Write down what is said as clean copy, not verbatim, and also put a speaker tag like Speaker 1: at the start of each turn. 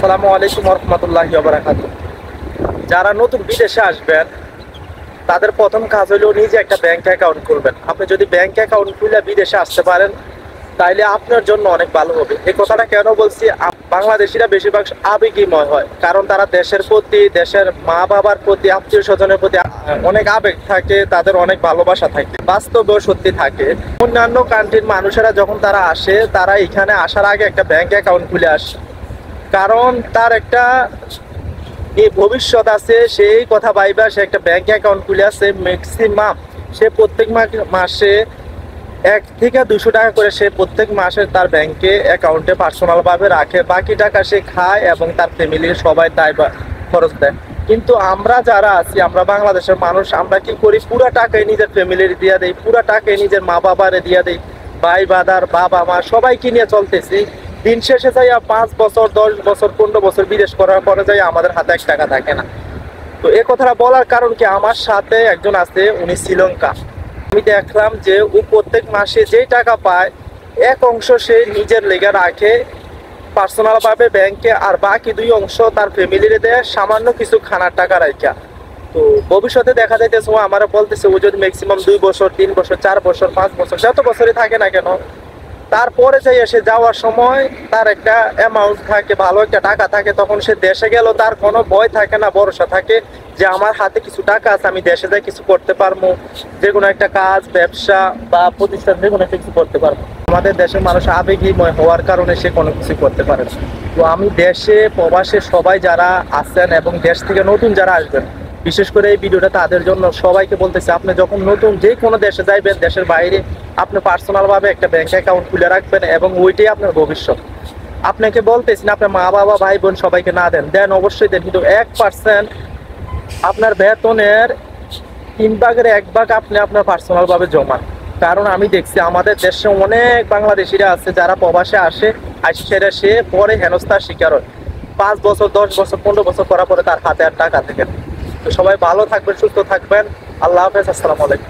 Speaker 1: আসসালামু আলাইকুম রহমতুল্লাহি ওয়া বারাকাতুহু। যারা নতুন বিদেশে আসবেন তাদের প্রথম কাজ হলো নিজে একটা ব্যাংক অ্যাকাউন্ট খুলবেন। আপনি যদি ব্যাংক অ্যাকাউন্ট খুলে বিদেশে আসতে পারেন তাইলে আপনার জন্য অনেক ভালো হবে। এই কথাটা কেন বলছি, বাংলাদেশিরা বেশিরভাগ আবেগীময় হয়, কারণ তারা দেশের প্রতি, দেশের মা বাবার প্রতি, আত্মীয় স্বজনের প্রতি অনেক আবেগ থাকে, তাদের অনেক ভালোবাসা থাকে, বাস্তবেও সত্যি থাকে। অন্যান্য কান্ট্রির মানুষেরা যখন তারা আসে, তারা এখানে আসার আগে একটা ব্যাংক অ্যাকাউন্ট খুলে আসে, কারণ তার একটা এই ভবিষ্যৎ আছে। সেই কথা ভাইবা সে একটা ব্যাংক অ্যাকাউন্ট খুলে আছে। ম্যাক্সিমাম সে প্রত্যেক মাসে 1 থেকে 200 টাকা করে সে প্রত্যেক মাসে তার ব্যাংকে অ্যাকাউন্টে পার্সোনাল ভাবে রাখে। বাকি টাকা সে খায় এবং তার ফ্যামিলির সবাই তাই খরচ দেয়। কিন্তু আমরা যারা আছি, আমরা বাংলাদেশের মানুষ, আমরা কি করি, পুরো টাকাই নিজের ফ্যামিলির দিয়ে দেই, পুরো টাকাই নিজের মা বাবারে দিয়ে দেই, ভাই বাদার বাবা মা সবাইকে নিয়ে চলতেছি। দিন শেষে যাই 5 বছর 10 বছর 15 বছর বিদেশ করার পরে যাই আমাদের হাতে 1 টাকা থাকে না। তো এই কথাটা বলার কারণ কি, আমার সাথে একজন আছে, উনি শ্রীলঙ্কা। আমি দেখলাম যে ও প্রত্যেক মাসে যেই টাকা পায় এক অংশ সে নিজের লেগে রাখে পার্সোনাল ভাবে ব্যাংকে, আর বাকি 2 অংশ তার ফ্যামিলিরে দেয় সামান্য কিছু খানার টাকা রাখা। তো ভবিষ্যতে দেখা যাইতেছে ও আমার বলতেছে ও যদি ম্যাক্সিমাম 2 বছর 3 বছর 4 বছর 5 বছর যত বছরই থাকে না কেন, তারপরে যাই এসে যাওয়ার সময় তার একটা অ্যামাউন্ট থাকে, ভালো একটা টাকা থাকে, তখন সে দেশে গেল তার কোনো ভয় থাকে না, ভরসা থাকে যে আমার হাতে কিছু টাকা আছে, আমি দেশে যাই কিছু করতে পারবো, যে কোনো একটা কাজ, ব্যবসা বা প্রতিষ্ঠান, যে কোনো একটা কিছু করতে পারবো। আমাদের দেশের মানুষ আবেগীময় হওয়ার কারণে সে কোনো কিছু করতে পারে না। তো আমি দেশে প্রবাসে সবাই যারা আছেন এবং দেশ থেকে নতুন যারা আসবেন, বিশেষ করে এই ভিডিওটা তাদের জন্য, সবাইকে বলতেছি আপনি যখন নতুন যে কোনো দেশে যাইবেন, দেশের বাইরে, আপনি পার্সোনাল ভাবে একটা ব্যাংক অ্যাকাউন্ট খুলে রাখবেন এবং ওইটাই আপনার ভবিষ্যৎ। আপনাকে বলতেছি না আপনার মা বাবা ভাই বোন সবাইকে না দেন, দেন অবশ্যই দেন, কিন্তু 1% আপনার বেতনের 3/1 আপনি আপনার পার্সোনাল ভাবে জমান। কারণ আমি দেখছি আমাদের দেশে অনেক বাংলাদেশিরা আছে যারা প্রবাসে আসে, সেটা সে পরে হেনস্থার শিকার হয়। 5 বছর 10 বছর 15 বছর করার পরে তার হাতে আর টাকা থাকে না। তো সবাই ভালো থাকবেন, সুস্থ থাকবেন। আল্লাহ হাফেজ, আসসালামু আলাইকুম।